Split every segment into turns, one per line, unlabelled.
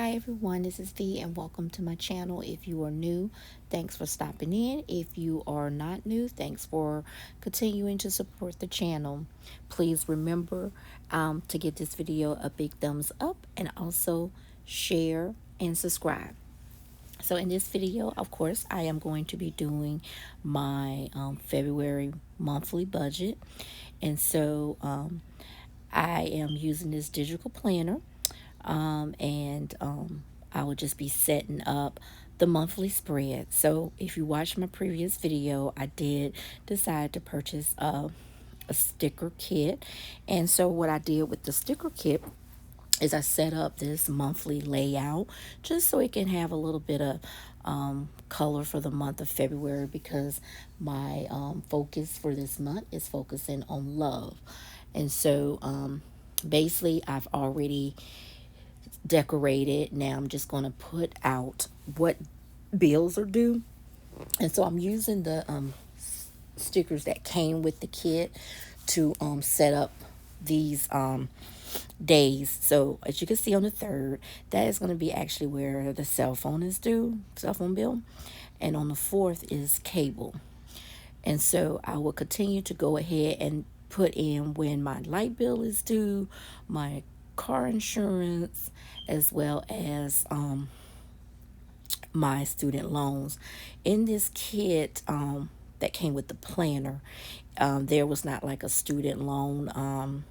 Hi everyone, this is V and welcome to my channel. If you are new, thanks for stopping in. If you are not new, thanks for continuing to support the channel. Please remember to give this video a big thumbs up and also share and subscribe. So in this video, of course, I am going to be doing my February monthly budget. And so I am using this digital planner, and I will just be setting up the monthly spread. So if you watched my previous video, I did decide to purchase a sticker kit. And so what I did with the sticker kit is I set up this monthly layout just so it can have a little bit of color for the month of February, because my focus for this month is focusing on love. And so basically I've already decorated. Now I'm just going to put out what bills are due. And so I'm using the stickers that came with the kit to set up these days. So as you can see on the 3rd, that is going to be actually where the cell phone is due, cell phone bill. And on the 4th is cable. And so I will continue to go ahead and put in when my light bill is due, my car insurance, as well as my student loans. In this kit that came with the planner, there was not like a student loan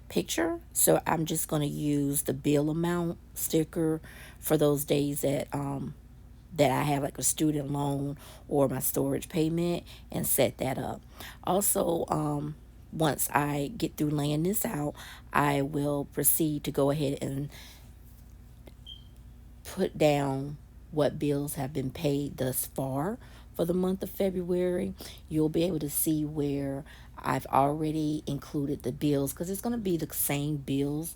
picture. So I'm just going to use the bill amount sticker for those days that I have like a student loan or my storage payment, and set that up. Also, once I get through laying this out, I will proceed to go ahead and put down what bills have been paid thus far for the month of February. You'll be able to see where I've already included the bills, because it's going to be the same bills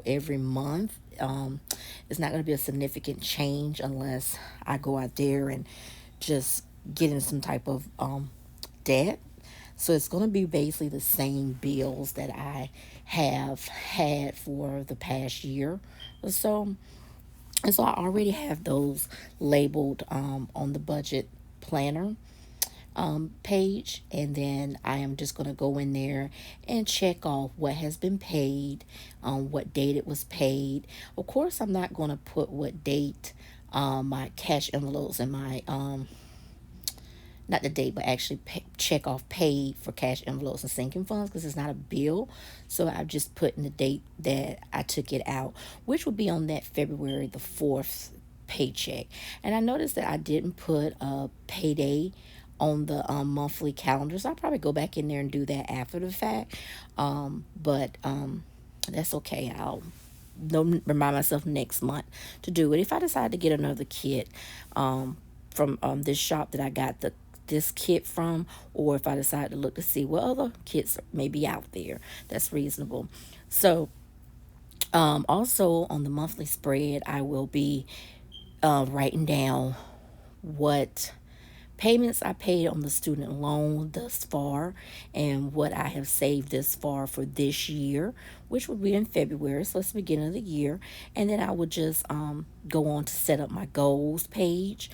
every month. It's not going to be a significant change unless I go out there and just get in some type of debt. So it's going to be basically the same bills that I have had for the past year or so. And so I already have those labeled on the budget planner page, and then I am just going to go in there and check off what has been paid, what date it was paid. Of course, I'm not going to put what date my cash envelopes and my not the date, but actually check off paid for cash envelopes and sinking funds, because it's not a bill. So I've just put in the date that I took it out, which would be on that February the 4th paycheck. And I noticed that I didn't put a payday on the monthly calendar, so I'll probably go back in there and do that after the fact. But that's okay. I'll remind myself next month to do it if I decide to get another kit from this shop that I got this kit from, or if I decide to look to see what other kits may be out there that's reasonable. So also on the monthly spread, I will be writing down what payments I paid on the student loan thus far, and what I have saved this far for this year, which will be in February, so it's the beginning of the year. And then I will just go on to set up my goals page,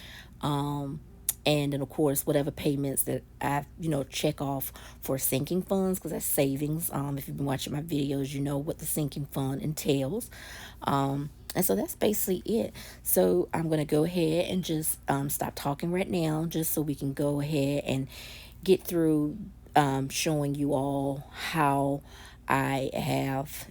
and then of course whatever payments that I check off for sinking funds, because that's savings. If you've been watching my videos, you know what the sinking fund entails. And so that's basically it. So I'm going to go ahead and just stop talking right now, just so we can go ahead and get through showing you all how I have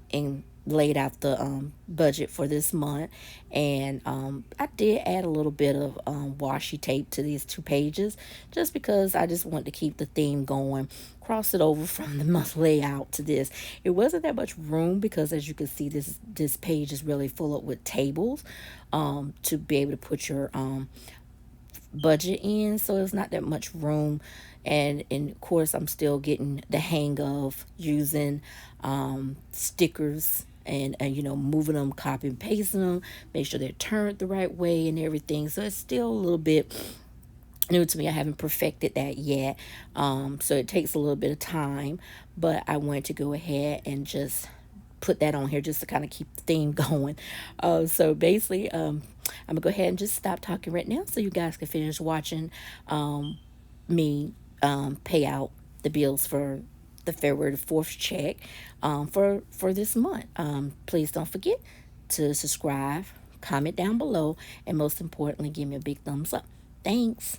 laid out the budget for this month. And I did add a little bit of washi tape to these 2 pages, just because I just want to keep the theme going. Cross it over from the month layout to this. It wasn't that much room, because as you can see, this page is really full up with tables to be able to put your budget in, so it's not that much room. And of course I'm still getting the hang of using stickers and moving them, copy and pasting them, make sure they're turned the right way and everything. So it's still a little bit new to me. I haven't perfected that yet, so it takes a little bit of time, but I wanted to go ahead and just put that on here just to kind of keep the theme going. So basically, I'm gonna go ahead and just stop talking right now so you guys can finish watching me pay out the bills for the February 4th check for this month. Please don't forget to subscribe, comment down below, and most importantly, give me a big thumbs up. Thanks.